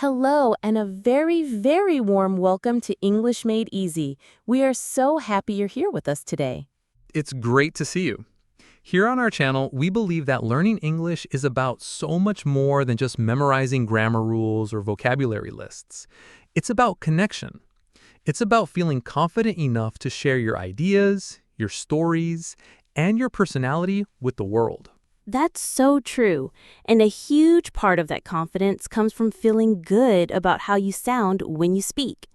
Hello, and a very, very warm welcome to English Made Easy. We are so happy you're here with us today. It's great to see you. Here on our channel, we believe that learning English is about so much more than just memorizing grammar rules or vocabulary lists. It's about connection. It's about feeling confident enough to share your ideas, your stories, and your personality with the world. That's so true. And a huge part of that confidence comes from feeling good about how you sound when you speak.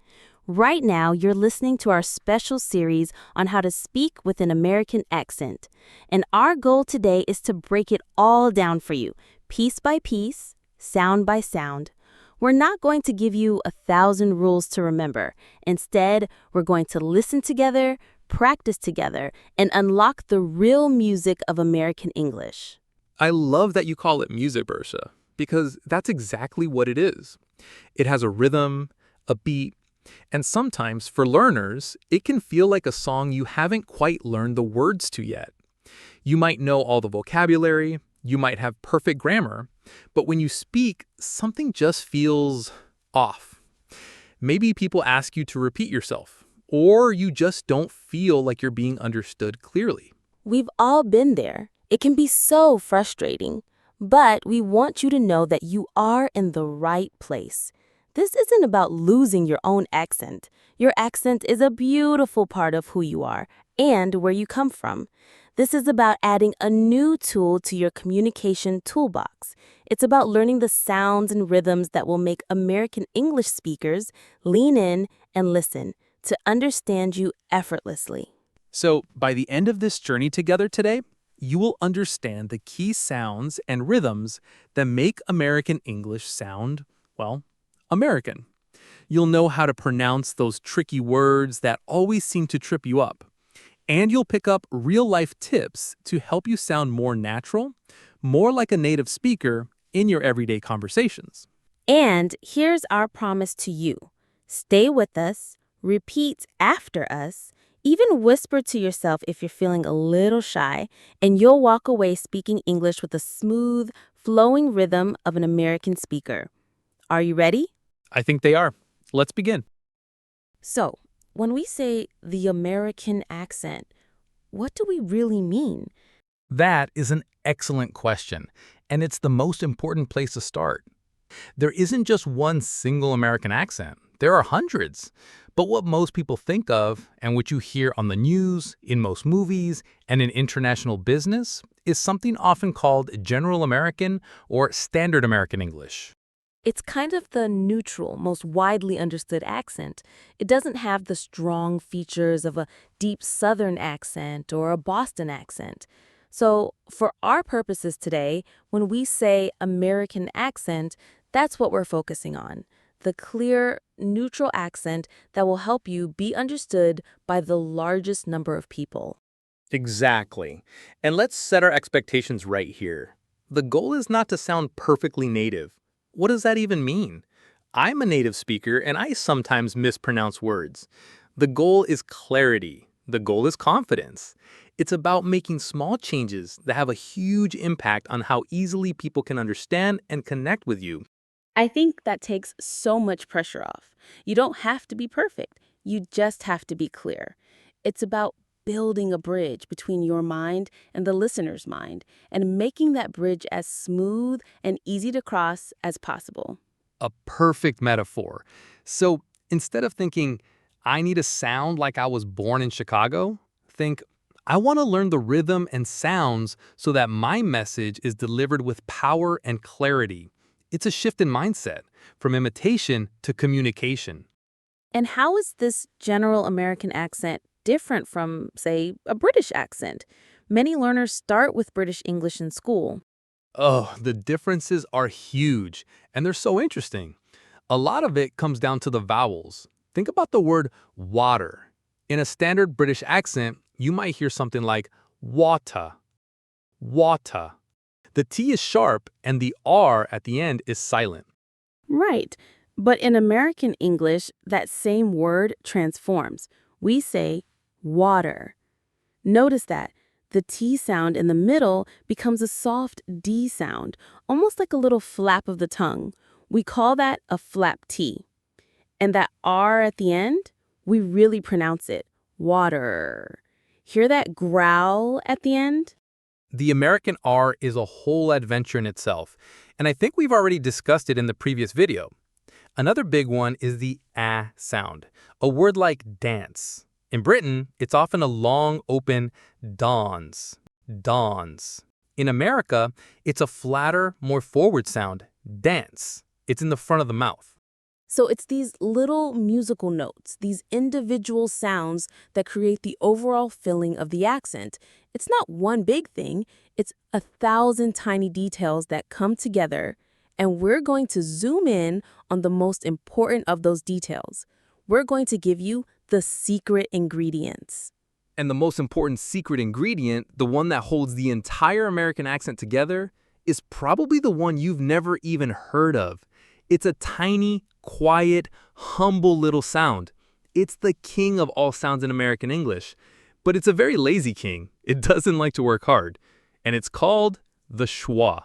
Right now, you're listening to our special series on how to speak with an American accent. And our goal today is to break it all down for you, piece by piece, sound by sound. We're not going to give you 1,000 rules to remember. Instead, we're going to listen together, practice together, and unlock the real music of American English. I love that you call it music, Bersha, because that's exactly what it is. It has a rhythm, a beat, and sometimes, for learners, it can feel like a song you haven't quite learned the words to yet. You might know all the vocabulary, you might have perfect grammar, but when you speak, something just feels off. Maybe people ask you to repeat yourself, or you just don't feel like you're being understood clearly. We've all been there. It can be so frustrating, but we want you to know that you are in the right place. This isn't about losing your own accent. Your accent is a beautiful part of who you are and where you come from. This is about adding a new tool to your communication toolbox. It's about learning the sounds and rhythms that will make American English speakers lean in and listen to understand you effortlessly. So, by the end of this journey together today, you will understand the key sounds and rhythms that make American English sound, well, American. You'll know how to pronounce those tricky words that always seem to trip you up. And you'll pick up real-life tips to help you sound more natural, more like a native speaker in your everyday conversations. And here's our promise to you. Stay with us, repeat after us, even whisper to yourself if you're feeling a little shy, and you'll walk away speaking English with the smooth, flowing rhythm of an American speaker. Are you ready? I think they are. Let's begin. So, when we say the American accent, what do we really mean? That is an excellent question, and it's the most important place to start. There isn't just one single American accent. There are hundreds. But what most people think of, and what you hear on the news, in most movies, and in international business, is something often called General American or Standard American English. It's kind of the neutral, most widely understood accent. It doesn't have the strong features of a deep Southern accent or a Boston accent. So, for our purposes today, when we say American accent, that's what we're focusing on. The clear, neutral accent that will help you be understood by the largest number of people. Exactly. And let's set our expectations right here. The goal is not to sound perfectly native. What does that even mean? I'm a native speaker and I sometimes mispronounce words. The goal is clarity. The goal is confidence. It's about making small changes that have a huge impact on how easily people can understand and connect with you. I think that takes so much pressure off. You don't have to be perfect. You just have to be clear. It's about building a bridge between your mind and the listener's mind and making that bridge as smooth and easy to cross as possible. A perfect metaphor. So instead of thinking, I need to sound like I was born in Chicago, think, I want to learn the rhythm and sounds so that my message is delivered with power and clarity. It's a shift in mindset, from imitation to communication. And how is this general American accent different from, say, a British accent? Many learners start with British English in school. Oh, the differences are huge, and they're so interesting. A lot of it comes down to the vowels. Think about the word water. In a standard British accent, you might hear something like water, water. The T is sharp and the R at the end is silent. Right. But in American English, that same word transforms. We say water. Notice that the T sound in the middle becomes a soft D sound, almost like a little flap of the tongue. We call that a flap T. And that R at the end, we really pronounce it water. Hear that growl at the end? The American R is a whole adventure in itself, and I think we've already discussed it in the previous video. Another big one is the ah sound, a word like dance. In Britain, it's often a long, open dawns, dawns. In America, it's a flatter, more forward sound, dance. It's in the front of the mouth. So it's these little musical notes, these individual sounds that create the overall feeling of the accent. It's not one big thing, it's 1,000 tiny details that come together, and we're going to zoom in on the most important of those details. We're going to give you the secret ingredients. And the most important secret ingredient, the one that holds the entire American accent together, is probably the one you've never even heard of. It's a tiny, quiet, humble little sound. It's the king of all sounds in American English. But it's a very lazy king. It doesn't like to work hard. And it's called the schwa.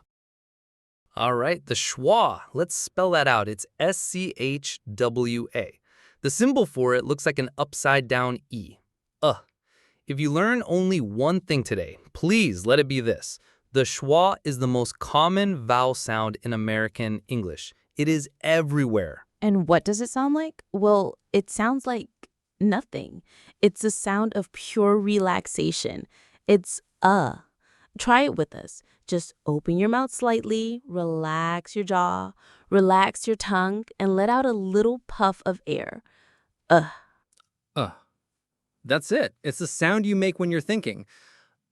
All right, the schwa. Let's spell that out. It's S-C-H-W-A. The symbol for it looks like an upside-down E. If you learn only one thing today, please let it be this. The schwa is the most common vowel sound in American English. It is everywhere. And what does it sound like? Well, it sounds like nothing. It's a sound of pure relaxation. It's Try it with us. Just open your mouth slightly, relax your jaw, relax your tongue, and let out a little puff of air. That's it. It's the sound you make when you're thinking.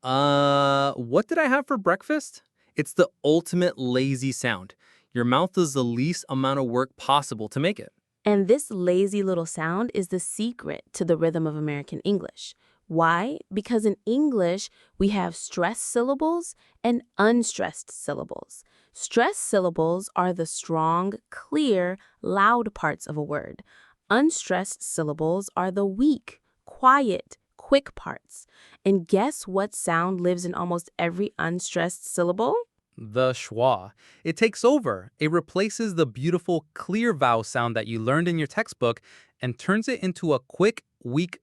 What did I have for breakfast? It's the ultimate lazy sound. Your mouth does the least amount of work possible to make it. And this lazy little sound is the secret to the rhythm of American English. Why? Because in English, we have stressed syllables and unstressed syllables. Stressed syllables are the strong, clear, loud parts of a word. Unstressed syllables are the weak, quiet, quick parts. And guess what sound lives in almost every unstressed syllable? The schwa. It takes over. It replaces the beautiful, clear vowel sound that you learned in your textbook and turns it into a quick, weak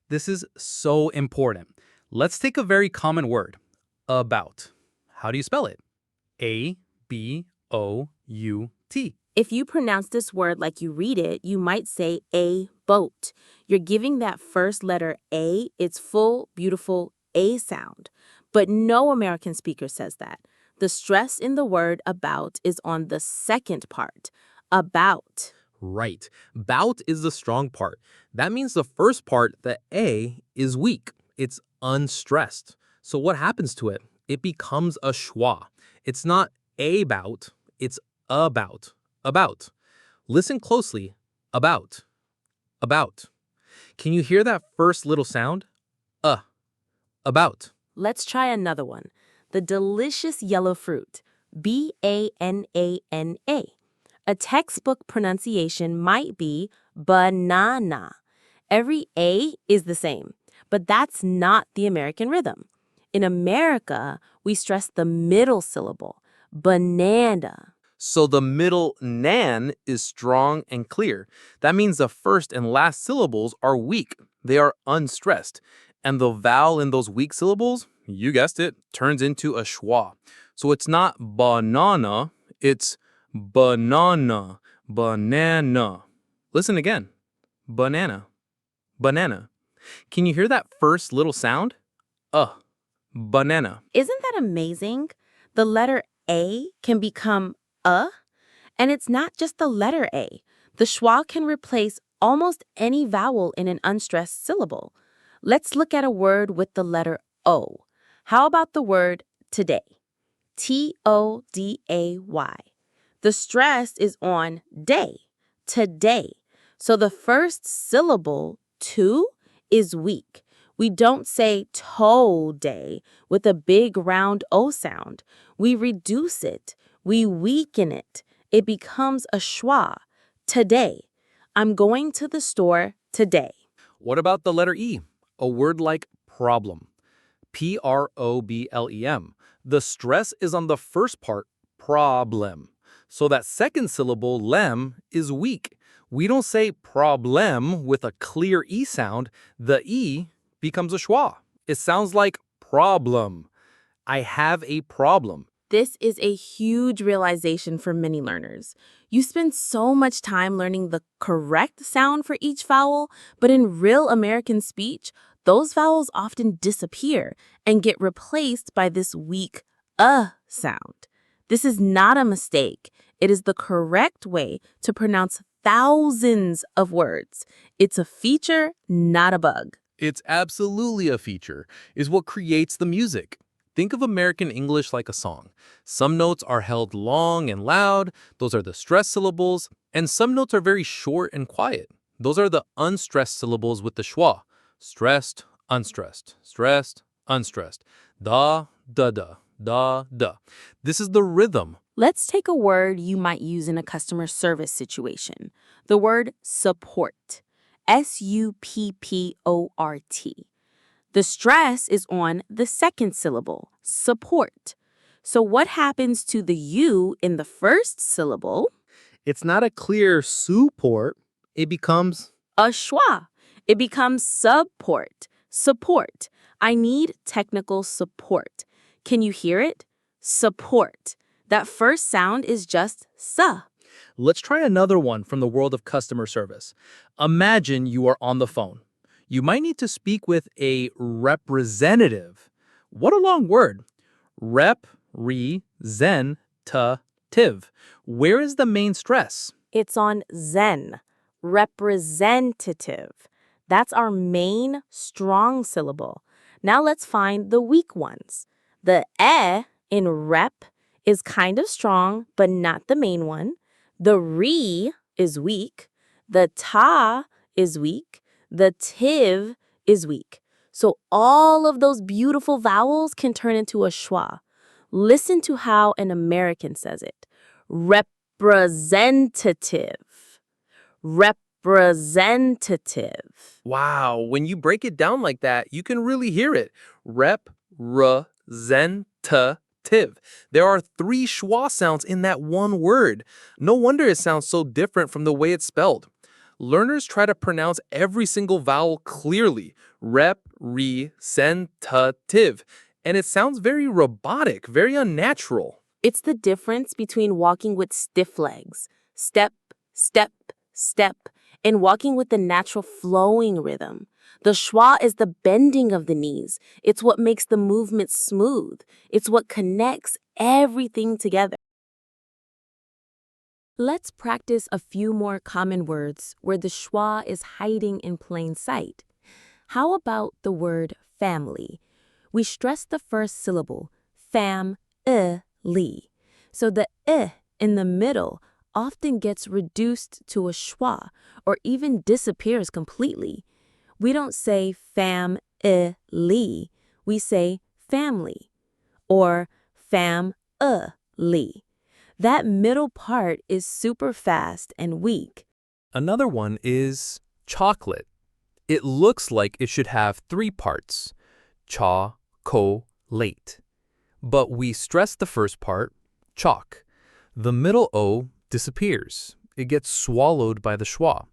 This is so important. Let's take a very common word, about. How do you spell it? A-B-O-U-T. If you pronounce this word like you read it, you might say a boat. You're giving that first letter A its full, beautiful A sound. But no American speaker says that. The stress in the word about is on the second part, about. Right. Bout is the strong part. That means the first part, the A, is weak. It's unstressed. So what happens to it? It becomes a schwa. It's not a bout, it's about. About. Listen closely. About. About. Can you hear that first little sound? About. Let's try another one. The delicious yellow fruit, B-A-N-A-N-A. A textbook pronunciation might be banana. Every A is the same, but that's not the American rhythm. In America, we stress the middle syllable, banana. So the middle nan is strong and clear. That means the first and last syllables are weak. They are unstressed. And the vowel in those weak syllables, you guessed it, turns into a schwa. So it's not banana, it's banana, banana. Listen again. Banana, banana. Can you hear that first little sound? Banana. Isn't that amazing? The letter A can become and it's not just the letter A. The schwa can replace almost any vowel in an unstressed syllable. Let's look at a word with the letter O. How about the word today? T-O-D-A-Y. The stress is on day, today. So the first syllable, to, is weak. We don't say to-day with a big round O sound. We reduce it. We weaken it. It becomes a schwa. Today. I'm going to the store today. What about the letter E? A word like problem. P-R-O-B-L-E-M. The stress is on the first part, problem. So that second syllable, lem, is weak. We don't say problem with a clear E sound. The E becomes a schwa. It sounds like problem. I have a problem. This is a huge realization for many learners. You spend so much time learning the correct sound for each vowel, but in real American speech, those vowels often disappear and get replaced by this weak sound. This is not a mistake. It is the correct way to pronounce thousands of words. It's a feature, not a bug. It's absolutely a feature, is what creates the music. Think of American English like a song. Some notes are held long and loud, those are the stressed syllables, and some notes are very short and quiet. Those are the unstressed syllables with the schwa. Stressed, unstressed, stressed, unstressed. Da, da, da, da, da. This is the rhythm. Let's take a word you might use in a customer service situation. The word support. S-U-P-P-O-R-T. The stress is on the second syllable, support. So what happens to the U in the first syllable? It's not a clear support. It becomes A schwa. It becomes support. Support. I need technical support. Can you hear it? Support. That first sound is just sa. Let's try another one from the world of customer service. Imagine you are on the phone. You might need to speak with a representative. What a long word. Rep-re-zen-ta-tive. Where is the main stress? It's on zen, representative. That's our main strong syllable. Now let's find the weak ones. The in rep is kind of strong, but not the main one. The re is weak. The ta is weak. The tiv is weak. So all of those beautiful vowels can turn into a schwa. Listen to how an American says it. Representative. Representative. Wow, when you break it down like that, you can really hear it. Rep-re-zen-ta-tive. There are 3 schwa sounds in that one word. No wonder it sounds so different from the way it's spelled. Learners try to pronounce every single vowel clearly, rep-re-zen-ta-tive, and it sounds very robotic, very unnatural. It's the difference between walking with stiff legs, step, step, step, and walking with the natural flowing rhythm. The schwa is the bending of the knees. It's what makes the movement smooth. It's what connects everything together. Let's practice a few more common words where the schwa is hiding in plain sight. How about the word family? We stress the first syllable, fam-li. So the in the middle often gets reduced to a schwa or even disappears completely. We don't say fam-li, we say family or fam-li. That middle part is super fast and weak. Another one is chocolate. It looks like it should have 3 parts, cha-co-late. But we stress the first part, chalk. The middle O disappears. It gets swallowed by the schwa.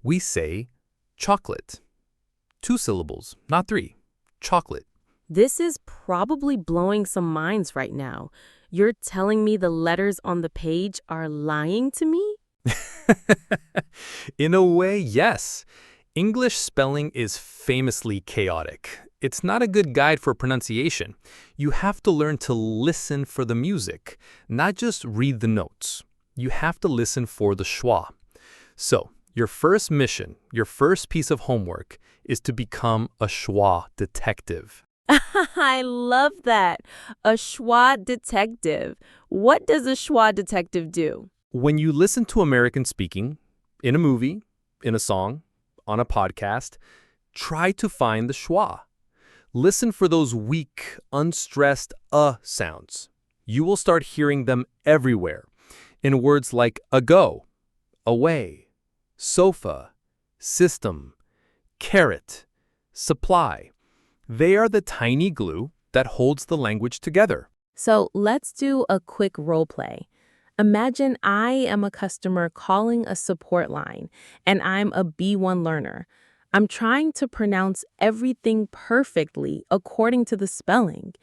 We say chocolate. 2 syllables, not 3. Chocolate. This is probably blowing some minds right now. You're telling me the letters on the page are lying to me? In a way, yes. English spelling is famously chaotic. It's not a good guide for pronunciation. You have to learn to listen for the music, not just read the notes. You have to listen for the schwa. So, your first mission, your first piece of homework, is to become a schwa detective. I love that. A schwa detective. What does a schwa detective do? When you listen to American speaking, in a movie, in a song, on a podcast, try to find the schwa. Listen for those weak, unstressed sounds. You will start hearing them everywhere, in words like ago, away, sofa, system, carrot, supply. They are the tiny glue that holds the language together. So let's do a quick role play. Imagine I am a customer calling a support line, and I'm a B1 learner. I'm trying to pronounce everything perfectly according to the spelling.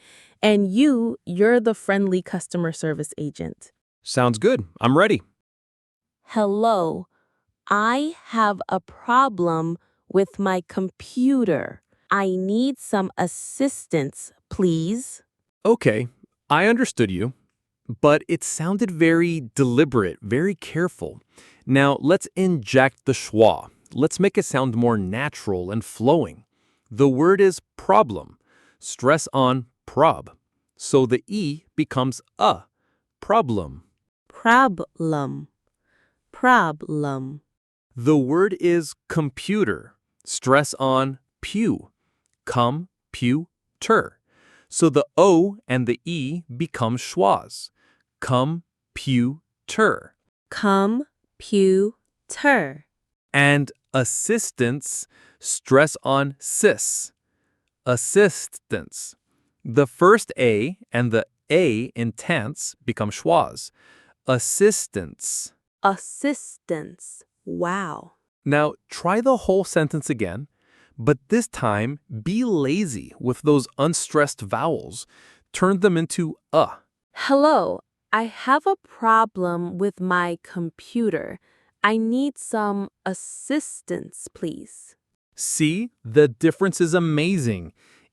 And you're the friendly customer service agent. Sounds good. I'm ready. Hello, I have a problem with my computer. I need some assistance, please. Okay, I understood you, but it sounded very deliberate, very careful. Now, let's inject the schwa. Let's make it sound more natural and flowing. The word is problem. Stress on prob. So the E becomes a. Problem. Problem. Problem. The word is computer. Stress on pew. Computer. So the O and the E become schwas. Computer. Computer. And assistance, stress on sis. Assistance. The first A and the A in tense become schwas. Assistance. Assistance. Wow. Now try the whole sentence again, but this time be lazy with those unstressed vowels. Turn them into a. Hello, I have a problem with my computer. I need some assistance, please. See, the difference is amazing.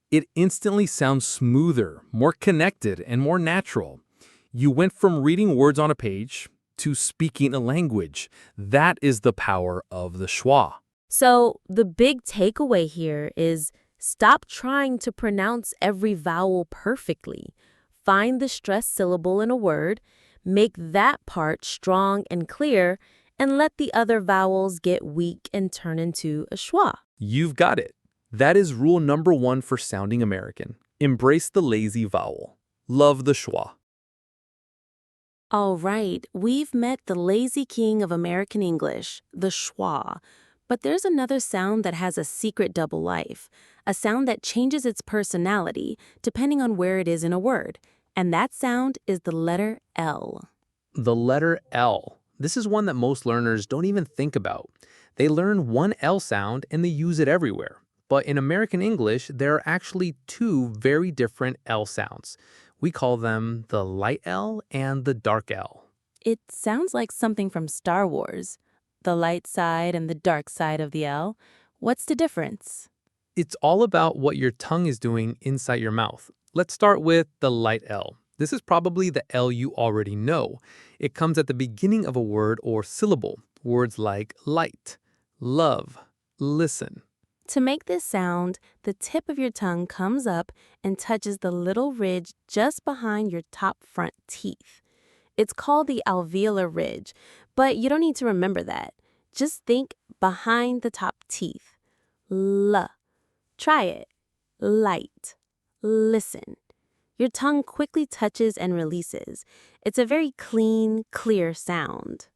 It instantly sounds smoother, more connected, and more natural. You went from reading words on a page to speaking a language. That is the power of the schwa. So, the big takeaway here is stop trying to pronounce every vowel perfectly. Find the stressed syllable in a word, make that part strong and clear, and let the other vowels get weak and turn into a schwa. You've got it. That is rule number 1 for sounding American. Embrace the lazy vowel. Love the schwa. All right, we've met the lazy king of American English, the schwa. But there's another sound that has a secret double life, a sound that changes its personality depending on where it is in a word. And that sound is the letter L. The letter L. This is one that most learners don't even think about. They learn one L sound and they use it everywhere. But in American English, there are actually two very different L sounds. We call them the light L and the dark L. It sounds like something from Star Wars. The light side and the dark side of the L. What's the difference? It's all about what your tongue is doing inside your mouth. Let's start with the light L. This is probably the L you already know. It comes at the beginning of a word or syllable. Words like light, love, listen. To make this sound, the tip of your tongue comes up and touches the little ridge just behind your top front teeth. It's called the alveolar ridge, but you don't need to remember that. Just think behind the top teeth. L. Try it. Light. Listen. Your tongue quickly touches and releases. It's a very clean, clear sound.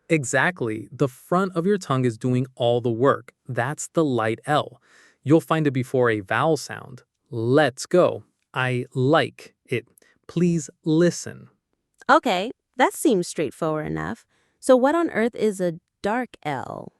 Exactly. The front of your tongue is doing all the work. That's the light L. You'll find it before a vowel sound. Let's go. I like it. Please listen. Okay, that seems straightforward enough. So what on earth is a dark L?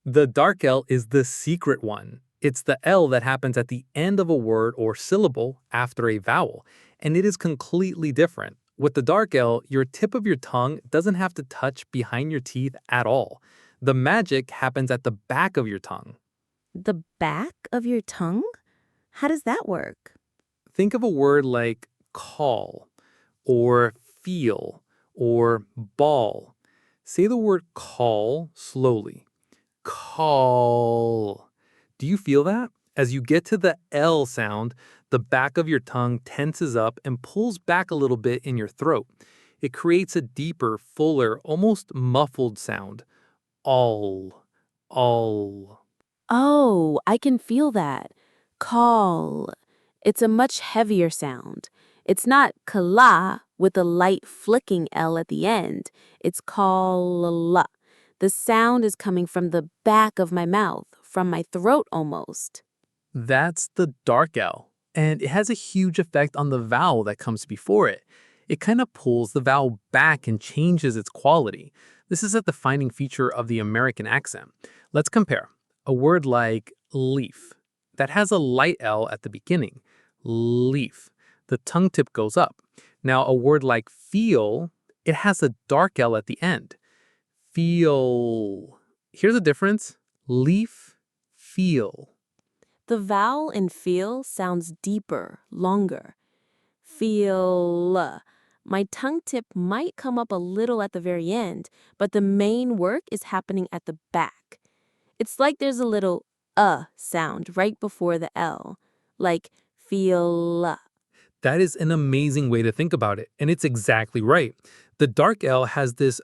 The dark L is the secret one. It's the L that happens at the end of a word or syllable after a vowel, and it is completely different. With the dark L, your tip of your tongue doesn't have to touch behind your teeth at all. The magic happens at the back of your tongue. The back of your tongue? How does that work? Think of a word like call, or feel, or ball. Say the word call slowly. Call. Do you feel that? As you get to the L sound, the back of your tongue tenses up and pulls back a little bit in your throat. It creates a deeper, fuller, almost muffled sound. All. All. Oh, I can feel that. Call. It's a much heavier sound. It's not kala with a light flicking L at the end. It's call. The sound is coming from the back of my mouth, from my throat almost. That's the dark L, and it has a huge effect on the vowel that comes before it. It kind of pulls the vowel back and changes its quality. This is a defining feature of the American accent. Let's compare. A word like leaf that has a light L at the beginning. Leaf. The tongue tip goes up. Now, a word like feel, it has a dark L at the end. Feel. Here's the difference. Leaf, feel. The vowel in feel sounds deeper, longer. Feel. My tongue tip might come up a little at the very end, but the main work is happening at the back. It's like there's a little sound right before the L, like feel. That is an amazing way to think about it, and it's exactly right. The dark L has this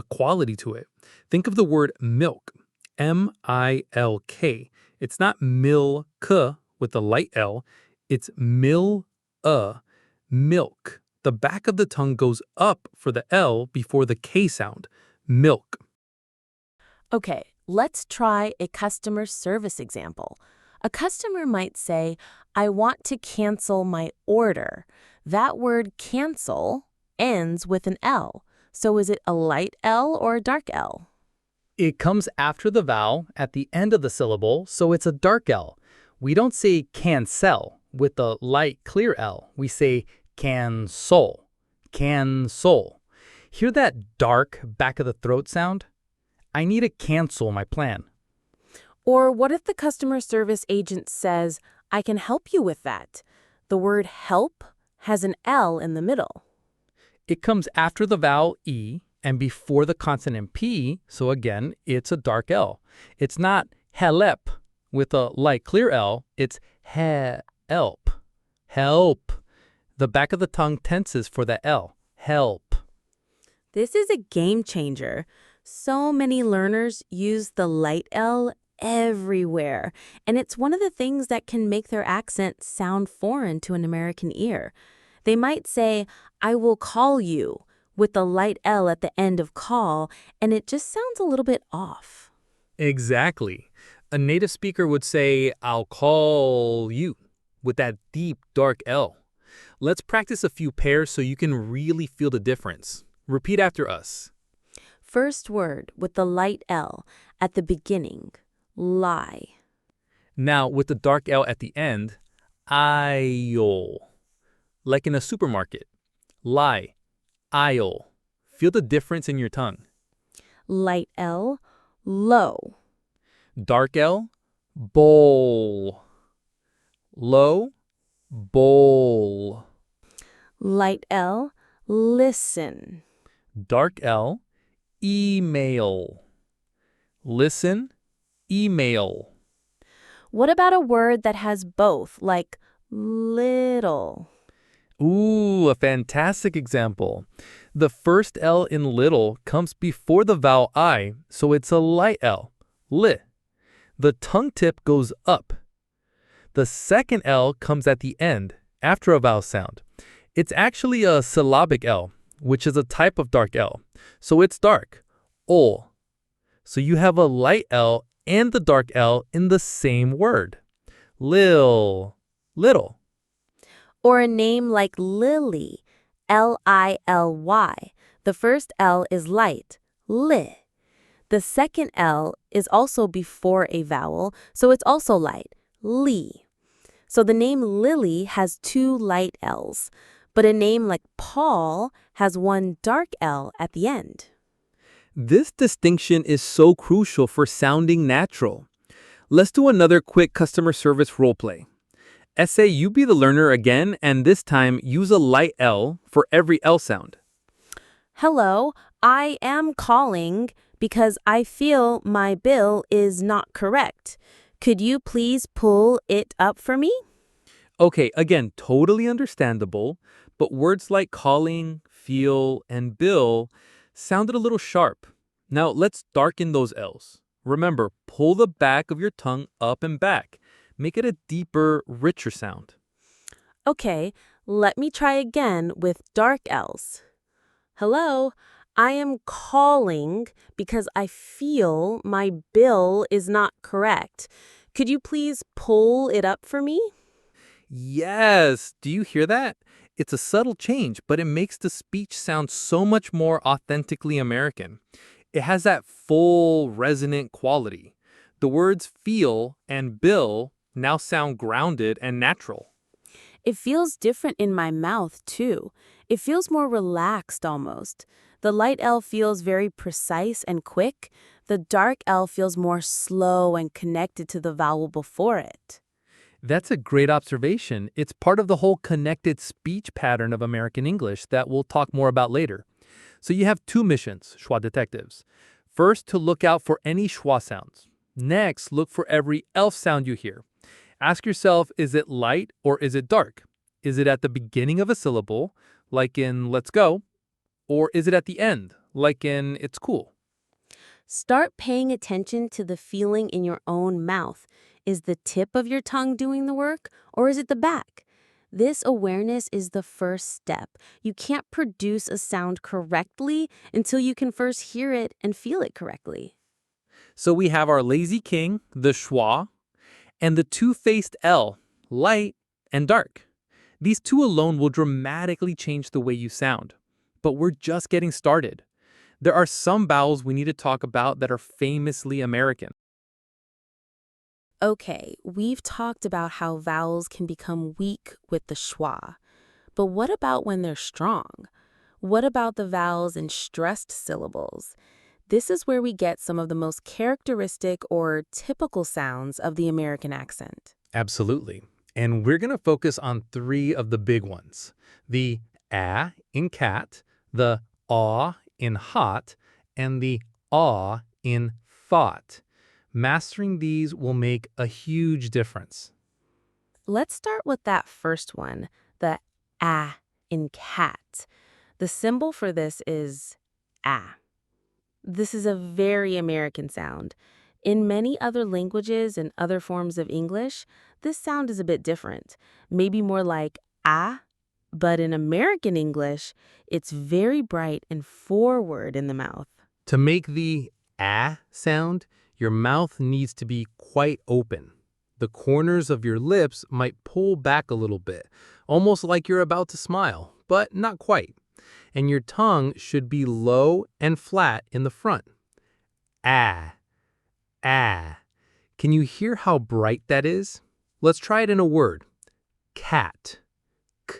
quality to it. Think of the word milk, M-I-L-K. It's not milk with the light L, it's milk. The back of the tongue goes up for the L before the K sound, milk. Okay, let's try a customer service example. A customer might say, I want to cancel my order. That word cancel ends with an L. So is it a light L or a dark L? It comes after the vowel at the end of the syllable, so it's a dark L. We don't say cancel with the light clear L. We say cancel. Cancel. Hear that dark back of the throat sound? I need to cancel my plan. Or what if the customer service agent says, I can help you with that? The word help has an L in the middle. It comes after the vowel E and before the consonant P, so again, it's a dark L. It's not help with a light clear L, it's help. Help. The back of the tongue tenses for the L. Help. This is a game changer. So many learners use the light L everywhere, and it's one of the things that can make their accent sound foreign to an American ear. They might say, I will call you, with the light L at the end of call, and it just sounds a little bit off. Exactly. A native speaker would say, I'll call you, with that deep, dark L. Let's practice a few pairs so you can really feel the difference. Repeat after us. First word with the light L at the beginning, lie. Now, with the dark L at the end, aisle. Like in a supermarket. Lie, aisle. Feel the difference in your tongue. Light L, low. Dark L, bowl. Low, bowl. Light L, listen. Dark L, email. Listen, email. What about a word that has both, like little? Ooh, a fantastic example. The first L in little comes before the vowel I, so it's a light L, li. The tongue tip goes up. The second L comes at the end, after a vowel sound. It's actually a syllabic L, which is a type of dark L. So it's dark, ol. So you have a light L and the dark L in the same word. Lil, little. Or a name like Lily, L-I-L-Y. The first L is light, li. The second L is also before a vowel, so it's also light, li. So the name Lily has two light L's, but a name like Paul has one dark L at the end. This distinction is so crucial for sounding natural. Let's do another quick customer service role play. Essay, you be the learner again, and this time use a light L for every L sound. Hello, I am calling because I feel my bill is not correct. Could you please pull it up for me? Okay, again, totally understandable, but words like calling, feel, and bill sounded a little sharp. Now let's darken those L's. Remember, pull the back of your tongue up and back. Make it a deeper, richer sound. Okay, let me try again with dark L's. Hello, I am calling because I feel my bill is not correct. Could you please pull it up for me? Yes, do you hear that? It's a subtle change, but it makes the speech sound so much more authentically American. It has that full, resonant quality. The words feel and bill now sound grounded and natural. It feels different in my mouth, too. It feels more relaxed almost. The light L feels very precise and quick. The dark L feels more slow and connected to the vowel before it. That's a great observation. It's part of the whole connected speech pattern of American English that we'll talk more about later. So you have two missions, Schwa detectives. First, to look out for any schwa sounds. Next, look for every elf sound you hear. Ask yourself, is it light or is it dark? Is it at the beginning of a syllable, like in let's go, or is it at the end, like in it's cool? Start paying attention to the feeling in your own mouth. Is the tip of your tongue doing the work, or is it the back? This awareness is the first step. You can't produce a sound correctly until you can first hear it and feel it correctly. So we have our lazy king, the schwa, and the two-faced L, light and dark. These two alone will dramatically change the way you sound. But we're just getting started. There are some vowels we need to talk about that are famously American. Okay, we've talked about how vowels can become weak with the schwa. But what about when they're strong? What about the vowels in stressed syllables? This is where we get some of the most characteristic or typical sounds of the American accent. Absolutely. And we're going to focus on three of the big ones. The a in cat, the aw in hot, and the aw in thought. Mastering these will make a huge difference. Let's start with that first one, the ah in cat. The symbol for this is ah. This is a very American sound. In many other languages and other forms of English, this sound is a bit different, maybe more like ah, but in American English, it's very bright and forward in the mouth. To make the ah sound, your mouth needs to be quite open. The corners of your lips might pull back a little bit, almost like you're about to smile, but not quite. And your tongue should be low and flat in the front. Ah, ah. Can you hear how bright that is? Let's try it in a word. Cat. K,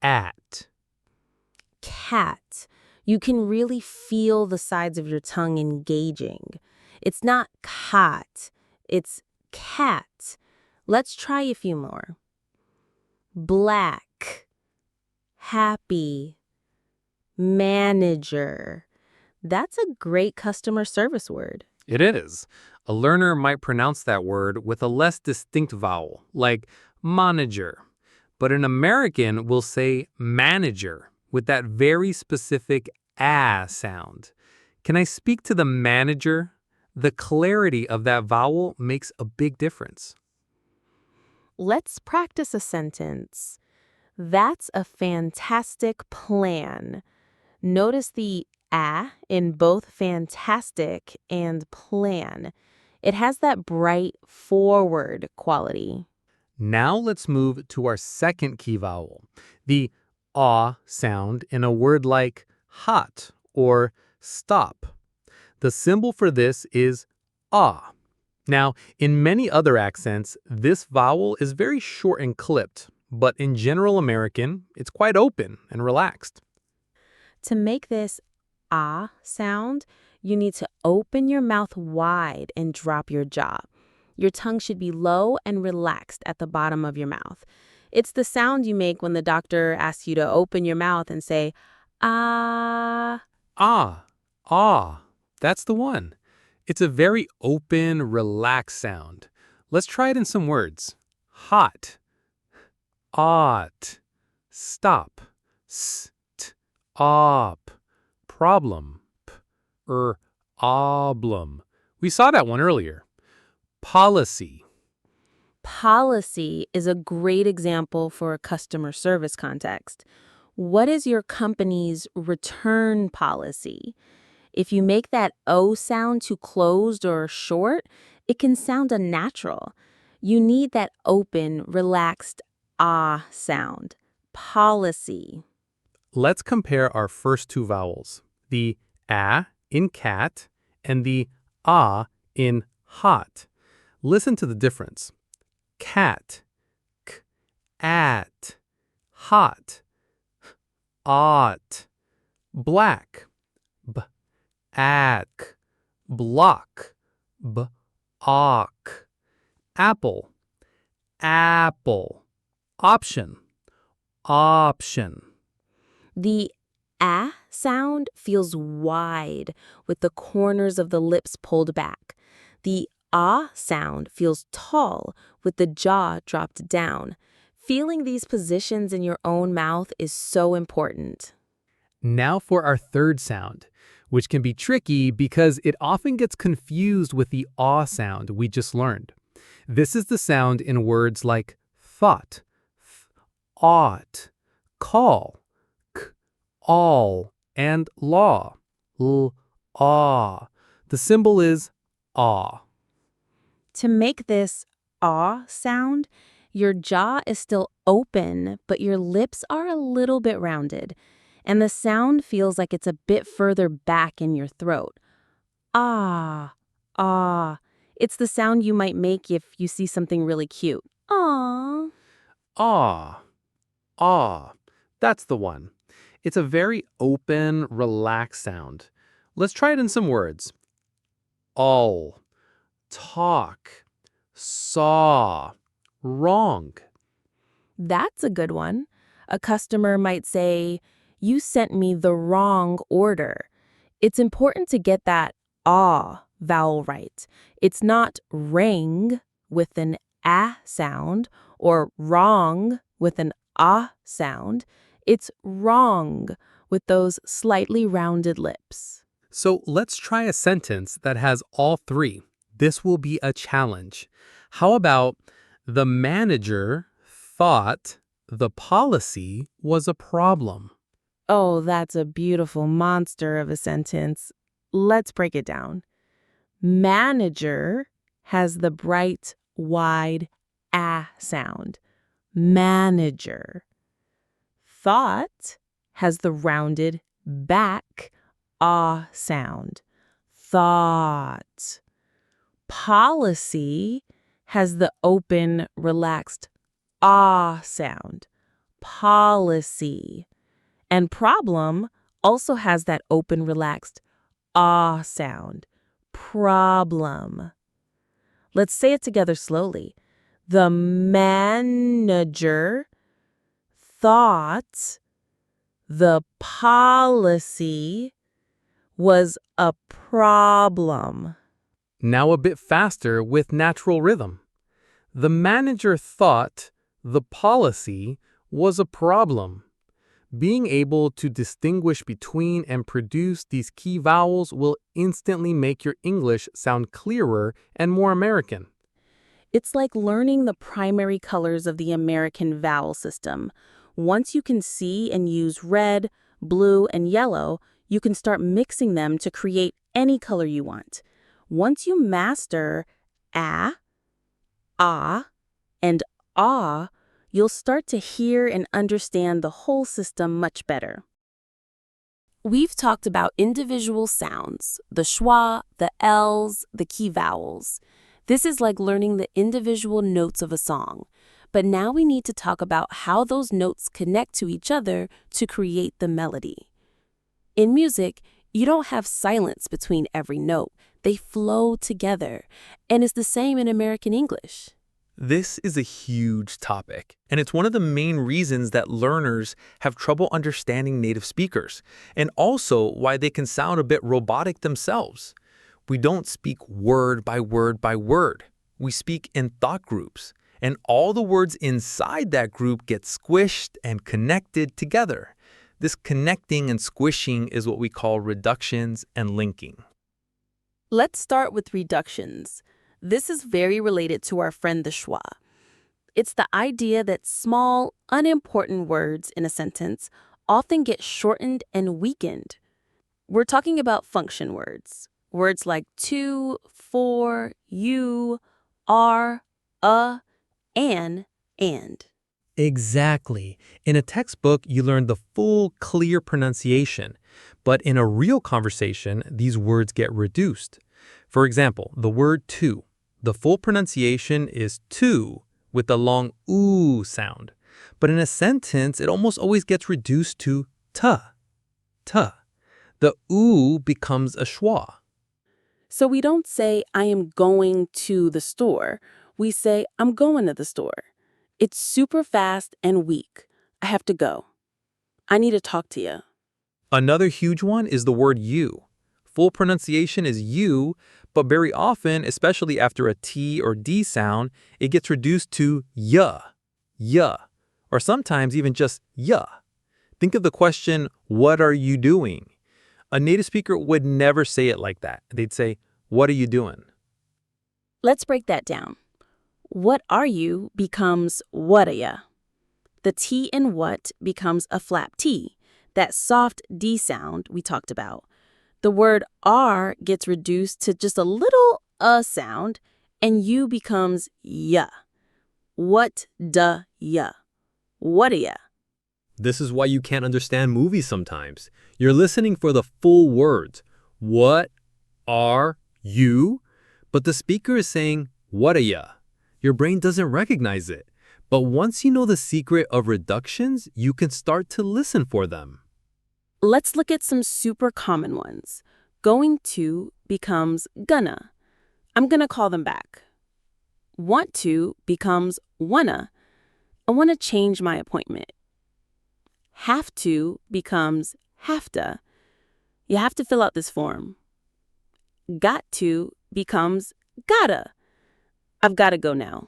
at. Cat. You can really feel the sides of your tongue engaging. It's not cat, it's cat. Let's try a few more. Black, happy, manager. That's a great customer service word. It is. A learner might pronounce that word with a less distinct vowel, like manager. But an American will say manager with that very specific ah sound. Can I speak to the manager? The clarity of that vowel makes a big difference. Let's practice a sentence. That's a fantastic plan. Notice the ah in both fantastic and plan. It has that bright forward quality. Now let's move to our second key vowel, the ah sound in a word like hot or stop. The symbol for this is ah. Now, in many other accents, this vowel is very short and clipped, but in general American, it's quite open and relaxed. To make this ah sound, you need to open your mouth wide and drop your jaw. Your tongue should be low and relaxed at the bottom of your mouth. It's the sound you make when the doctor asks you to open your mouth and say, ah. Ah, ah, that's the one. It's a very open, relaxed sound. Let's try it in some words. Hot, ought, stop, st, op, problem, oblum. We saw that one earlier. Policy. Policy is a great example for a customer service context. What is your company's return policy? If you make that O sound too closed or short, it can sound unnatural. You need that open, relaxed ah sound. policy. Let's compare our first two vowels, the a in cat and the ah in hot. Listen to the difference. Cat, k, at, hot, ought, black, b, ack, block, b, awk, apple, apple, option, option. The ah sound feels wide with the corners of the lips pulled back. The ah sound feels tall with the jaw dropped down. Feeling these positions in your own mouth is so important. Now for our third sound, which can be tricky because it often gets confused with the aw sound we just learned. This is the sound in words like thought, ought, call, k, all, and law, ah. The symbol is ah. To make this ah sound, your jaw is still open, but your lips are a little bit rounded, and the sound feels like it's a bit further back in your throat. Ah, ah. It's the sound you might make if you see something really cute. Ah. Ah, ah. That's the one. It's a very open, relaxed sound. Let's try it in some words. All, talk, saw, wrong. That's a good one. A customer might say, "You sent me the wrong order." It's important to get that ah vowel right. It's not ring with an ah sound or wrong with an ah sound. It's wrong with those slightly rounded lips. So let's try a sentence that has all three. This will be a challenge. How about the manager thought the policy was a problem? Oh, that's a beautiful monster of a sentence. Let's break it down. Manager has the bright, wide ah sound. Manager. Thought has the rounded back ah sound. Thought. Policy has the open, relaxed ah sound. Policy. And problem also has that open, relaxed ah sound. Problem. Let's say it together slowly. The manager thought the policy was a problem. Now a bit faster with natural rhythm. The manager thought the policy was a problem. Being able to distinguish between and produce these key vowels will instantly make your English sound clearer and more American. It's like learning the primary colors of the American vowel system. Once you can see and use red, blue, and yellow, you can start mixing them to create any color you want. Once you master ah, and ah, you'll start to hear and understand the whole system much better. We've talked about individual sounds, the schwa, the L's, the key vowels. This is like learning the individual notes of a song. But now we need to talk about how those notes connect to each other to create the melody. In music, you don't have silence between every note. They flow together. And it's the same in American English. This is a huge topic, and it's one of the main reasons that learners have trouble understanding native speakers, and also why they can sound a bit robotic themselves. We don't speak word by word by word. We speak in thought groups, and all the words inside that group get squished and connected together. This connecting and squishing is what we call reductions and linking. Let's start with reductions. This is very related to our friend the schwa. It's the idea that small, unimportant words in a sentence often get shortened and weakened. We're talking about function words. Words like to, for, you, are, and. Exactly. In a textbook, you learn the full, clear pronunciation. But in a real conversation, these words get reduced. For example, the word to. The full pronunciation is to with the long oo sound. But in a sentence, it almost always gets reduced to ta, ta. The oo becomes a schwa. So we don't say, I am going to the store. We say, I'm going to the store. It's super fast and weak. I have to go. I need to talk to you. Another huge one is the word you. Full pronunciation is you, but very often, especially after a T or D sound, it gets reduced to ya, or sometimes even just ya. Think of the question, what are you doing? A native speaker would never say it like that. They'd say, what are you doing? Let's break that down. What are you becomes what are ya. The T in what becomes a flap T, that soft D sound we talked about. The word are gets reduced to just a little sound, and you becomes ya. What da ya? What are ya? This is why you can't understand movies sometimes. You're listening for the full words. What are you? But the speaker is saying, what are ya? Your brain doesn't recognize it. But once you know the secret of reductions, you can start to listen for them. Let's look at some super common ones. Going to becomes gonna. I'm gonna call them back. Want to becomes wanna. I wanna change my appointment. Have to becomes have to. You have to fill out this form. Got to becomes gotta. I've gotta go now.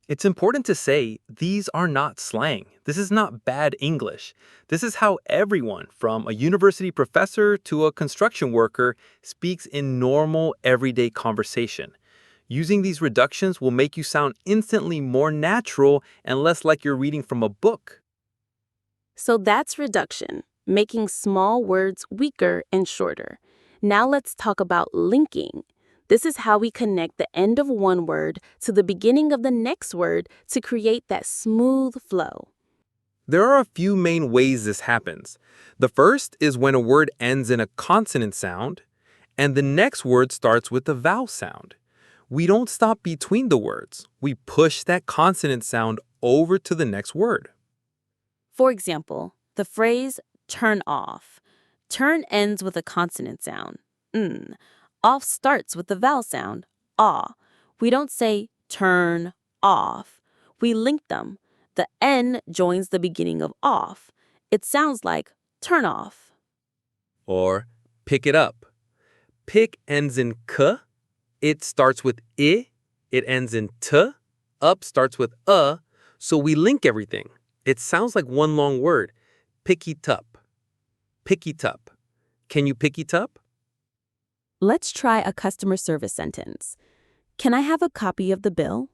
It's important to say these are not slang. This is not bad English. This is how everyone, from a university professor to a construction worker, speaks in normal, everyday conversation. Using these reductions will make you sound instantly more natural and less like you're reading from a book. So that's reduction, making small words weaker and shorter. Now let's talk about linking. This is how we connect the end of one word to the beginning of the next word to create that smooth flow. There are a few main ways this happens. The first is when a word ends in a consonant sound, and the next word starts with a vowel sound. We don't stop between the words. We push that consonant sound over to the next word. For example, the phrase turn off. Turn ends with a consonant sound, n. Off starts with the vowel sound, ah. We don't say turn off. We link them. The N joins the beginning of off. It sounds like turn off. Or pick it up. Pick ends in k. It starts with I. It ends in t. Up starts with a. So we link everything. It sounds like one long word. Pick it up. Pick it up. Can you pick it up? Let's try a customer service sentence. Can I have a copy of the bill?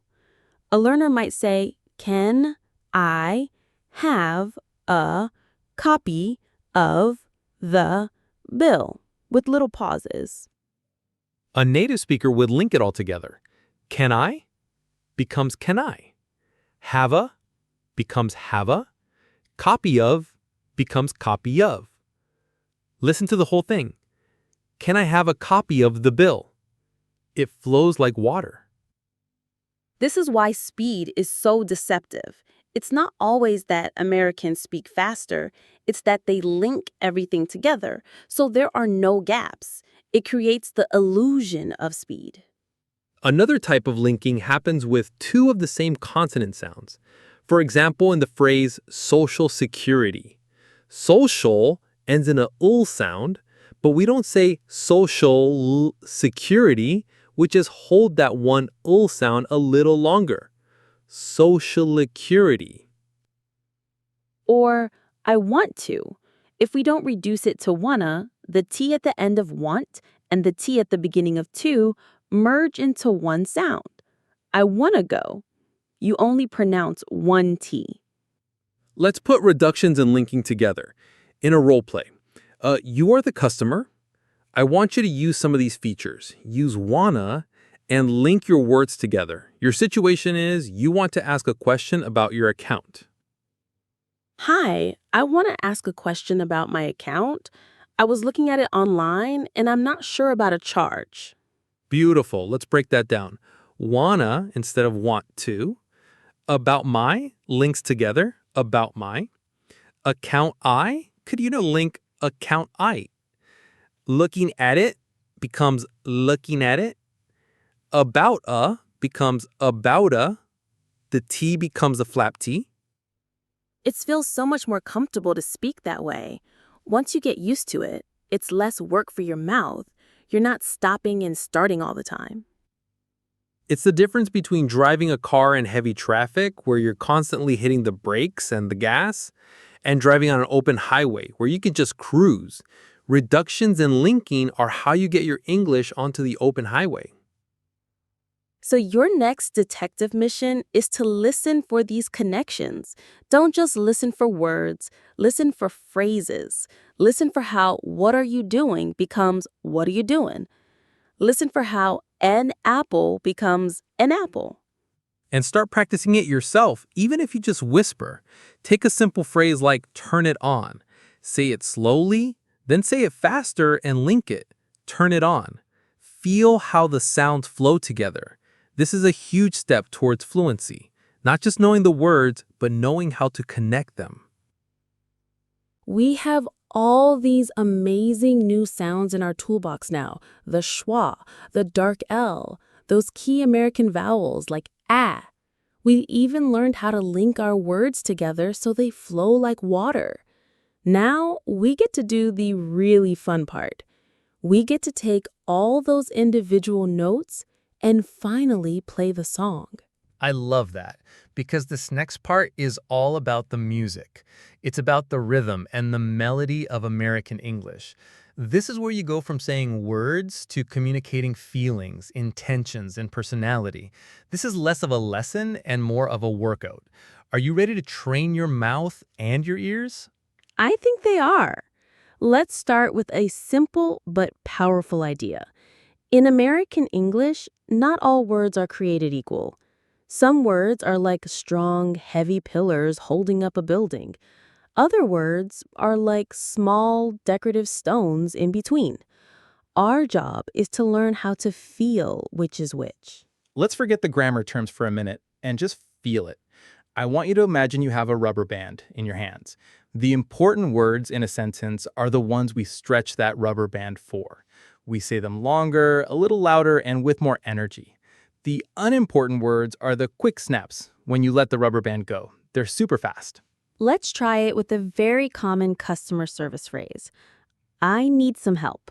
A learner might say, can I have a copy of the bill? With little pauses. A native speaker would link it all together. Can I becomes can I. Have a becomes have a. Copy of becomes copy of. Listen to the whole thing. Can I have a copy of the bill? It flows like water. This is why speed is so deceptive. It's not always that Americans speak faster, it's that they link everything together, so there are no gaps. It creates the illusion of speed. Another type of linking happens with two of the same consonant sounds. For example, in the phrase social security. Social ends in a ul sound, but we don't say social security, we just hold that one ul sound a little longer. Social security. Or, I want to. If we don't reduce it to wanna, the T at the end of want and the T at the beginning of to merge into one sound. I wanna go. You only pronounce one T. Let's put reductions and linking together in a role play. You are the customer. I want you to use some of these features. Use wanna and link your words together. Your situation is you want to ask a question about your account. Hi, I want to ask a question about my account. I was looking at it online and I'm not sure about a charge. Beautiful. Let's break that down. Wanna instead of want to. About my links together. About my. Account I could link account I. Looking at it becomes looking at it. About a becomes about a. The T becomes a flap T. It feels so much more comfortable to speak that way. Once you get used to it, it's less work for your mouth. You're not stopping and starting all the time. It's the difference between driving a car in heavy traffic, where you're constantly hitting the brakes and the gas, and driving on an open highway, where you can just cruise. Reductions and linking are how you get your English onto the open highway. So your next detective mission is to listen for these connections. Don't just listen for words, listen for phrases. Listen for how "what are you doing" becomes "what are you doing?" Listen for how an apple becomes an apple. And start practicing it yourself, even if you just whisper. Take a simple phrase like turn it on. Say it slowly, then say it faster and link it. Turn it on. Feel how the sounds flow together. This is a huge step towards fluency. Not just knowing the words, but knowing how to connect them. We have all these amazing new sounds in our toolbox now. The schwa, the dark L, those key American vowels like ah. We even learned how to link our words together so they flow like water. Now we get to do the really fun part. We get to take all those individual notes and finally play the song. I love that because this next part is all about the music. It's about the rhythm and the melody of American English. This is where you go from saying words to communicating feelings, intentions, and personality. This is less of a lesson and more of a workout. Are you ready to train your mouth and your ears? I think they are. Let's start with a simple but powerful idea. In American English, not all words are created equal. Some words are like strong, heavy pillars holding up a building. Other words are like small, decorative stones in between. Our job is to learn how to feel which is which. Let's forget the grammar terms for a minute and just feel it. I want you to imagine you have a rubber band in your hands. The important words in a sentence are the ones we stretch that rubber band for. We say them longer, a little louder, and with more energy. The unimportant words are the quick snaps when you let the rubber band go. They're super fast. Let's try it with a very common customer service phrase. I need some help.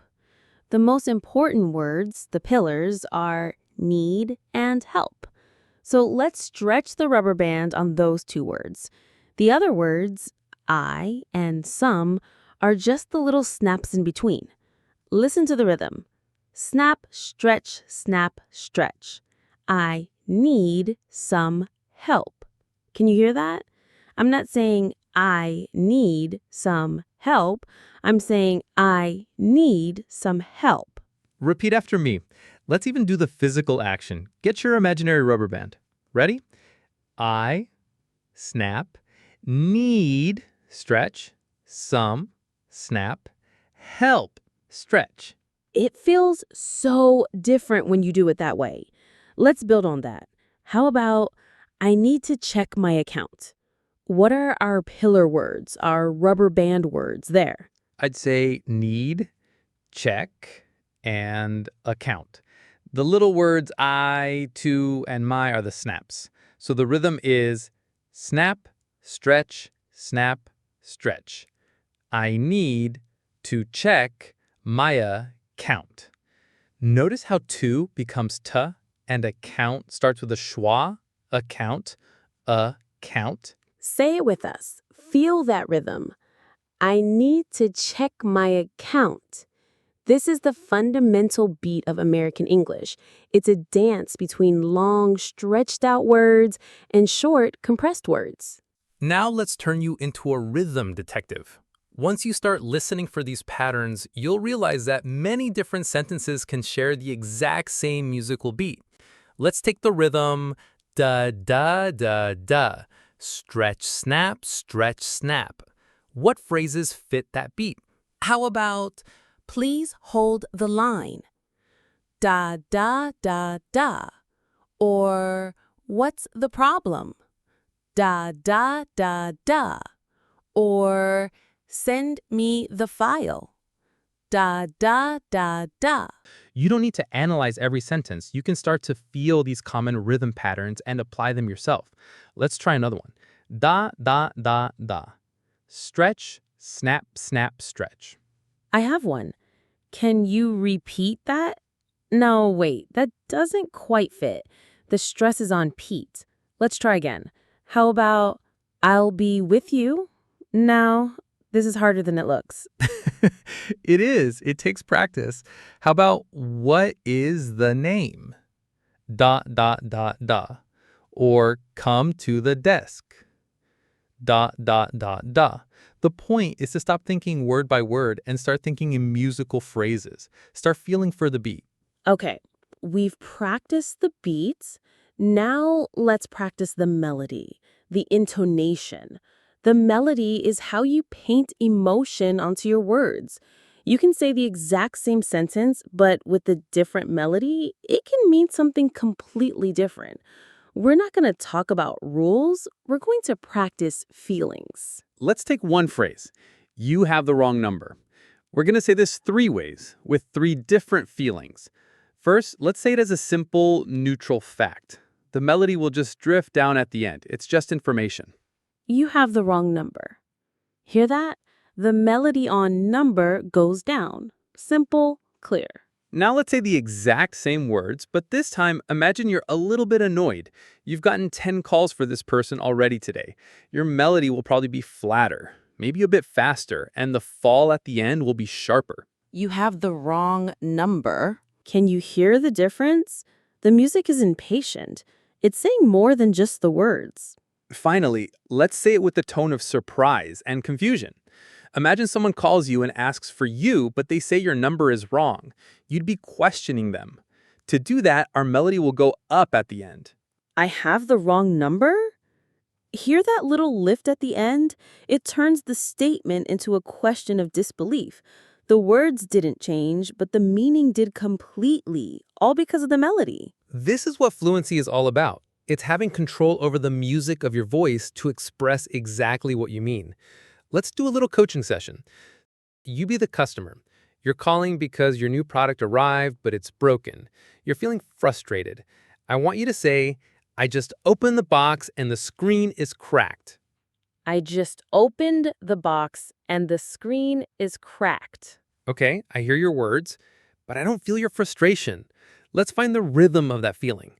The most important words, the pillars, are need and help. So let's stretch the rubber band on those two words. The other words, I and some, are just the little snaps in between. Listen to the rhythm. Snap, stretch, snap, stretch. I need some help. Can you hear that? I'm not saying I need some help. I'm saying I need some help. Repeat after me. Let's even do the physical action. Get your imaginary rubber band. Ready? I, snap, need, stretch, some, snap, help, stretch. It feels so different when you do it that way. Let's build on that. How about I need to check my account? What are our pillar words, our rubber band words there? I'd say need, check, and account. The little words I, to, and my are the snaps. So the rhythm is snap, stretch, snap, stretch. I need to check my account. Notice how to becomes t and account starts with a schwa, account, account. Say it with us. Feel that rhythm. I need to check my account. This is the fundamental beat of American English. It's a dance between long, stretched out words and short, compressed words. Now let's turn you into a rhythm detective. Once you start listening for these patterns, you'll realize that many different sentences can share the exact same musical beat. Let's take the rhythm da da da da. Stretch, snap. What phrases fit that beat? How about, please hold the line? Da da da da. Or, what's the problem? Da da da da. Or, send me the file. Da da da da. You don't need to analyze every sentence. You can start to feel these common rhythm patterns and apply them yourself. Let's try another one. Da da da da. Stretch, snap, stretch. I have one. Can you repeat that? No, wait, that doesn't quite fit. The stress is on Pete. Let's try again. How about, I'll be with you? No, this is harder than it looks. It is. It takes practice. How about, what is the name? Da da da da. Or, come to the desk. Da da da da. The point is to stop thinking word by word and start thinking in musical phrases. Start feeling for the beat. Okay, we've practiced the beats. Now let's practice the melody, the intonation. The melody is how you paint emotion onto your words. You can say the exact same sentence, but with a different melody, it can mean something completely different. We're not going to talk about rules. We're going to practice feelings. Let's take one phrase. You have the wrong number. We're going to say this 3 ways with 3 different feelings. First, let's say it as a simple, neutral fact. The melody will just drift down at the end. It's just information. You have the wrong number. Hear that? The melody on number goes down. Simple, clear. Now let's say the exact same words, but this time imagine you're a little bit annoyed. You've gotten 10 calls for this person already today. Your melody will probably be flatter, maybe a bit faster, and the fall at the end will be sharper. You have the wrong number. Can you hear the difference? The music is impatient. It's saying more than just the words. Finally, let's say it with the tone of surprise and confusion. Imagine someone calls you and asks for you, but they say your number is wrong. You'd be questioning them. To do that, our melody will go up at the end. I have the wrong number? Hear that little lift at the end? It turns the statement into a question of disbelief. The words didn't change, but the meaning did completely, all because of the melody. This is what fluency is all about. It's having control over the music of your voice to express exactly what you mean. Let's do a little coaching session. You be the customer. You're calling because your new product arrived, but it's broken. You're feeling frustrated. I want you to say, I just opened the box and the screen is cracked. I just opened the box and the screen is cracked. Okay, I hear your words, but I don't feel your frustration. Let's find the rhythm of that feeling.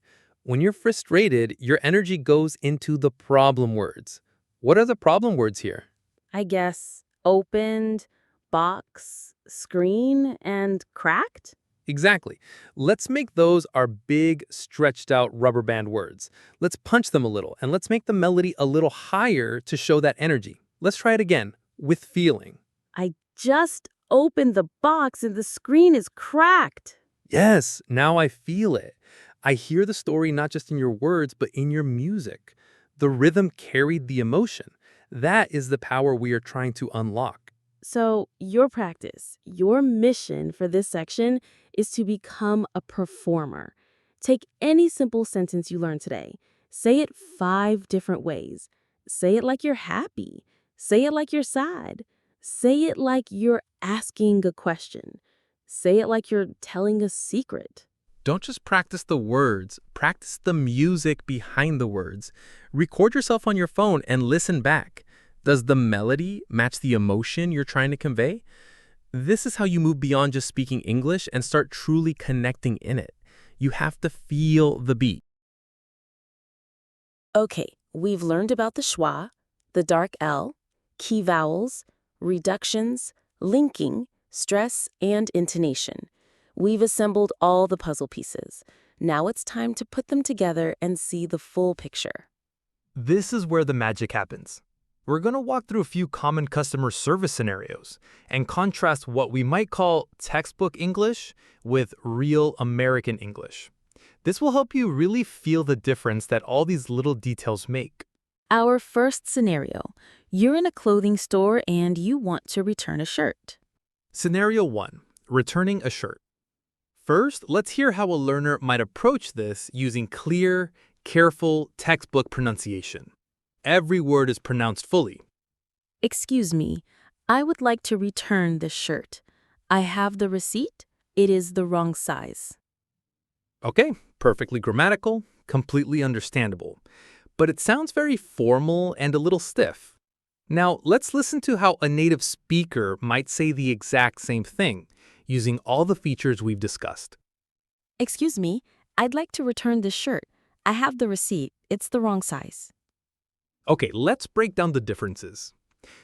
When you're frustrated, your energy goes into the problem words. What are the problem words here? I guess opened, box, screen, and cracked? Exactly. Let's make those our big, stretched out rubber band words. Let's punch them a little, and let's make the melody a little higher to show that energy. Let's try it again, with feeling. I just opened the box and the screen is cracked. Yes, now I feel it. I hear the story not just in your words, but in your music. The rhythm carried the emotion. That is the power we are trying to unlock. So your practice, your mission for this section is to become a performer. Take any simple sentence you learned today. Say it 5 different ways. Say it like you're happy. Say it like you're sad. Say it like you're asking a question. Say it like you're telling a secret. Don't just practice the words, practice the music behind the words. Record yourself on your phone and listen back. Does the melody match the emotion you're trying to convey? This is how you move beyond just speaking English and start truly connecting in it. You have to feel the beat. Okay, we've learned about the schwa, the dark L, key vowels, reductions, linking, stress, and intonation. We've assembled all the puzzle pieces. Now it's time to put them together and see the full picture. This is where the magic happens. We're going to walk through a few common customer service scenarios and contrast what we might call textbook English with real American English. This will help you really feel the difference that all these little details make. Our first scenario. You're in a clothing store and you want to return a shirt. Scenario 1. Returning a shirt. First, let's hear how a learner might approach this using clear, careful textbook pronunciation. Every word is pronounced fully. Excuse me, I would like to return this shirt. I have the receipt. It is the wrong size. Okay, perfectly grammatical, completely understandable. But it sounds very formal and a little stiff. Now, let's listen to how a native speaker might say the exact same thing, using all the features we've discussed. Excuse me, I'd like to return this shirt. I have the receipt. It's the wrong size. Okay, let's break down the differences.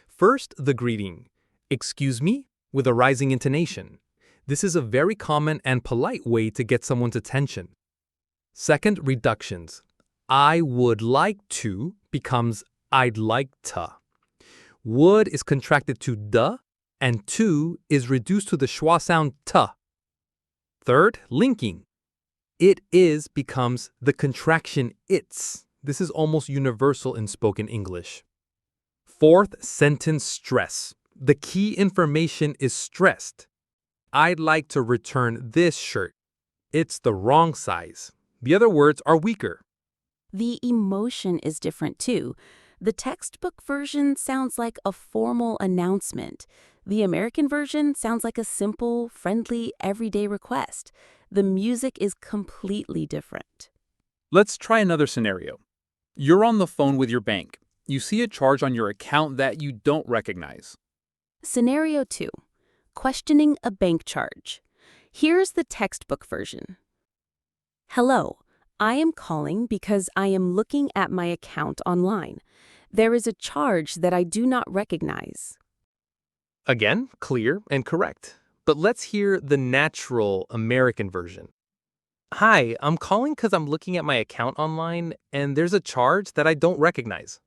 First, the greeting. Excuse me, with a rising intonation. This is a very common and polite way to get someone's attention. Second, reductions. I would like to becomes I'd like to. Would is contracted to the, and to is reduced to the schwa sound t. Third, linking. It is becomes the contraction it's. This is almost universal in spoken English. Fourth, sentence stress. The key information is stressed. I'd like to return this shirt. It's the wrong size. The other words are weaker. The emotion is different too. The textbook version sounds like a formal announcement. The American version sounds like a simple, friendly, everyday request. The music is completely different. Let's try another scenario. You're on the phone with your bank. You see a charge on your account that you don't recognize. Scenario 2. Questioning a bank charge. Here's the textbook version. Hello, I am calling because I am looking at my account online. There is a charge that I do not recognize. Again, clear and correct. But let's hear the natural American version. Hi, I'm calling because I'm looking at my account online and there's a charge that I don't recognize.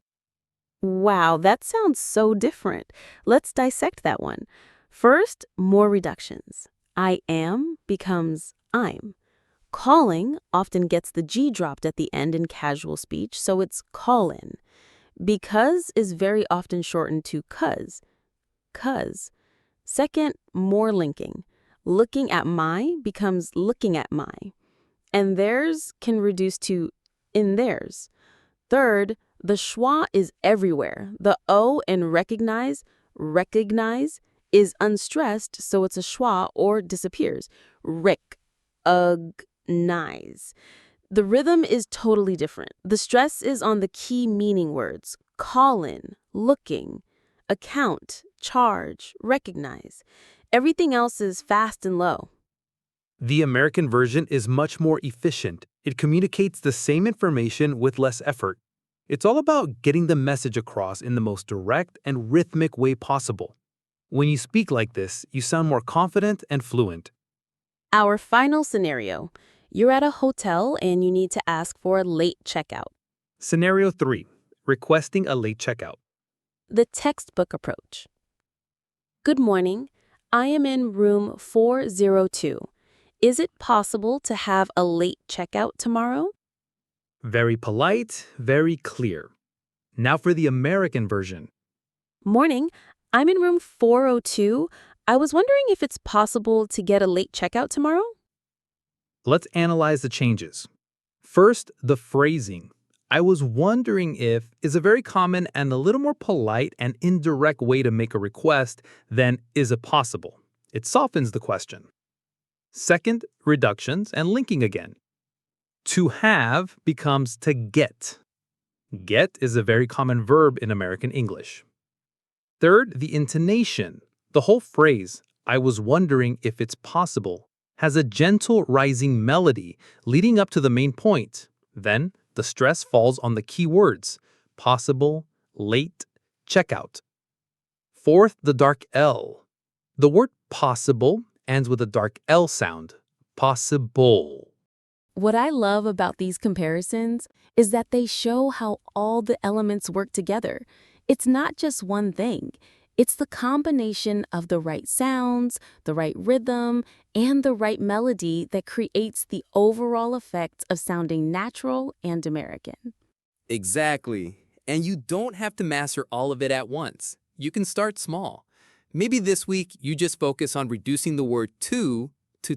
Wow, that sounds so different. Let's dissect that one. First, more reductions. I am becomes I'm. Calling often gets the G dropped at the end in casual speech, so it's call-in. Because is very often shortened to cuz. Second, more linking. Looking at my becomes looking at my. And theirs can reduce to in theirs. Third, the schwa is everywhere. The O in recognize is unstressed, so it's a schwa or disappears. Nice. The rhythm is totally different. The stress is on the key meaning words, call in, looking, account, charge, recognize. Everything else is fast and low. The American version is much more efficient. It communicates the same information with less effort. It's all about getting the message across in the most direct and rhythmic way possible. When you speak like this, you sound more confident and fluent. Our final scenario. You're at a hotel and you need to ask for a late checkout. Scenario 3. Requesting a late checkout. The textbook approach. Good morning. I am in room 402. Is it possible to have a late checkout tomorrow? Very polite, very clear. Now for the American version. Morning. I'm in room 402. I was wondering if it's possible to get a late checkout tomorrow? Let's analyze the changes. First, the phrasing. I was wondering if is a very common and a little more polite and indirect way to make a request than is it possible. It softens the question. Second, reductions and linking again. To have becomes to get. Get is a very common verb in American English. Third, the intonation. The whole phrase, I was wondering if it's possible, has a gentle rising melody leading up to the main point. Then, the stress falls on the key words, possible, late, checkout. Fourth, the dark L. The word possible ends with a dark L sound, possible. What I love about these comparisons is that they show how all the elements work together. It's not just one thing. It's the combination of the right sounds, the right rhythm, and the right melody that creates the overall effect of sounding natural and American. Exactly. And you don't have to master all of it at once. You can start small. Maybe this week you just focus on reducing the word to "t".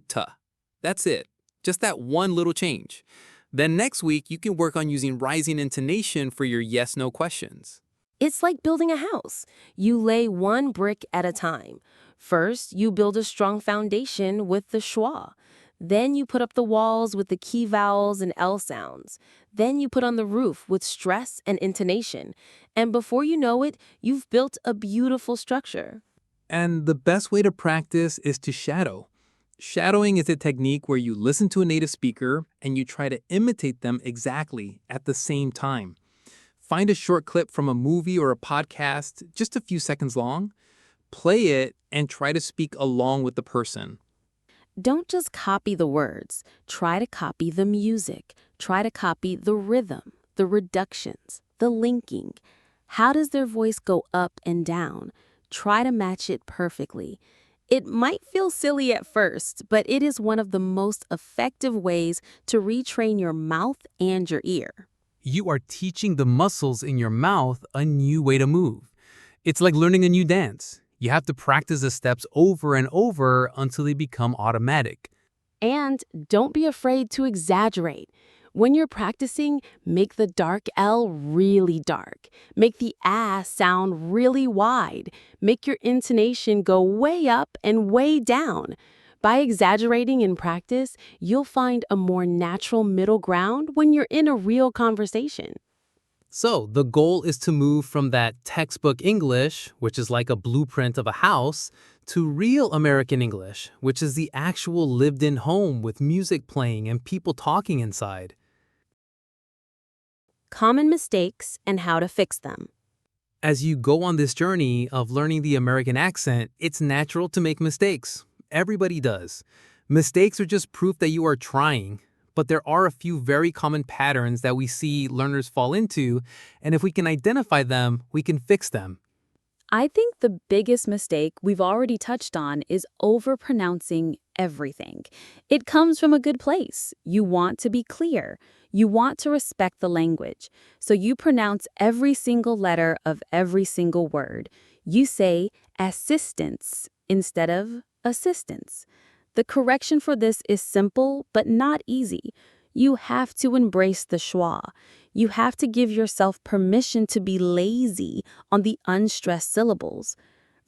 That's it. Just that one little change. Then next week you can work on using rising intonation for your yes/no questions. It's like building a house. You lay one brick at a time. First, you build a strong foundation with the schwa. Then you put up the walls with the key vowels and L sounds. Then you put on the roof with stress and intonation. And before you know it, you've built a beautiful structure. And the best way to practice is to shadow. Shadowing is a technique where you listen to a native speaker and you try to imitate them exactly at the same time. Find a short clip from a movie or a podcast, just a few seconds long, play it, and try to speak along with the person. Don't just copy the words. Try to copy the music. Try to copy the rhythm, the reductions, the linking. How does their voice go up and down? Try to match it perfectly. It might feel silly at first, but it is one of the most effective ways to retrain your mouth and your ear. You are teaching the muscles in your mouth a new way to move. It's like learning a new dance. You have to practice the steps over and over until they become automatic. And don't be afraid to exaggerate. When you're practicing, make the dark L really dark. Make the ah sound really wide. Make your intonation go way up and way down. By exaggerating in practice, you'll find a more natural middle ground when you're in a real conversation. So the goal is to move from that textbook English, which is like a blueprint of a house, to real American English, which is the actual lived-in home with music playing and people talking inside. Common mistakes and how to fix them. As you go on this journey of learning the American accent, it's natural to make mistakes. Everybody does. Mistakes are just proof that you are trying, but there are a few very common patterns that we see learners fall into, and if we can identify them, we can fix them. I think the biggest mistake we've already touched on is overpronouncing everything. It comes from a good place. You want to be clear. You want to respect the language. So you pronounce every single letter of every single word. You say assistance instead of assistance. The correction for this is simple but not easy. You have to embrace the schwa. You have to give yourself permission to be lazy on the unstressed syllables.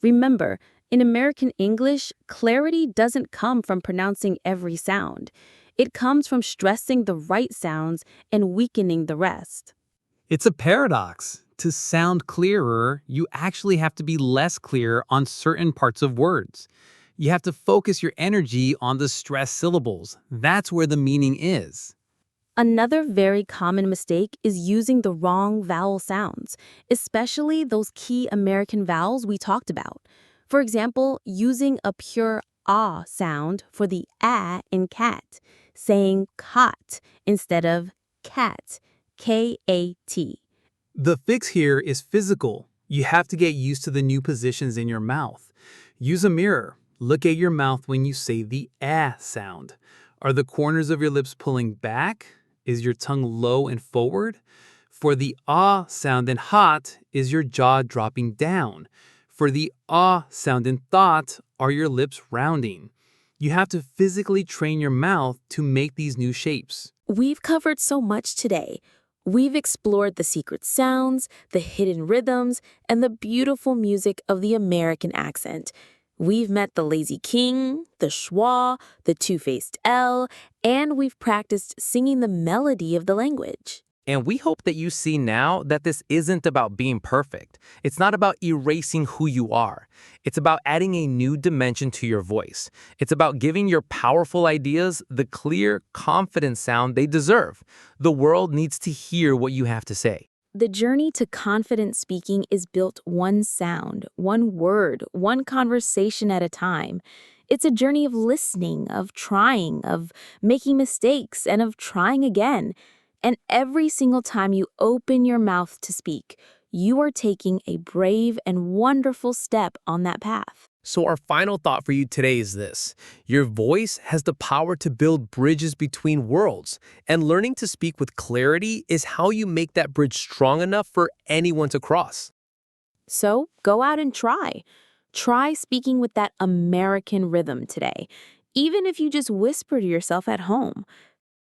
Remember, in American English, clarity doesn't come from pronouncing every sound. It comes from stressing the right sounds and weakening the rest. It's a paradox. To sound clearer, you actually have to be less clear on certain parts of words. You have to focus your energy on the stressed syllables. That's where the meaning is. Another very common mistake is using the wrong vowel sounds, especially those key American vowels we talked about. For example, using a pure ah sound for the ah in cat, saying cot instead of cat, K-A-T. The fix here is physical. You have to get used to the new positions in your mouth. Use a mirror. Look at your mouth when you say the ah sound. Are the corners of your lips pulling back? Is your tongue low and forward? For the ah sound in hot, is your jaw dropping down? For the ah sound in thought, are your lips rounding? You have to physically train your mouth to make these new shapes. We've covered so much today. We've explored the secret sounds, the hidden rhythms, and the beautiful music of the American accent. We've met the lazy king, the schwa, the two-faced L, and we've practiced singing the melody of the language. And we hope that you see now that this isn't about being perfect. It's not about erasing who you are. It's about adding a new dimension to your voice. It's about giving your powerful ideas the clear, confident sound they deserve. The world needs to hear what you have to say. The journey to confident speaking is built one sound, one word, one conversation at a time. It's a journey of listening, of trying, of making mistakes, and of trying again. And every single time you open your mouth to speak, You are taking a brave and wonderful step on that path. So our final thought for you today is this. Your voice has the power to build bridges between worlds, and learning to speak with clarity is how you make that bridge strong enough for anyone to cross. So go out and try. Try speaking with that American rhythm today. Even if you just whisper to yourself at home,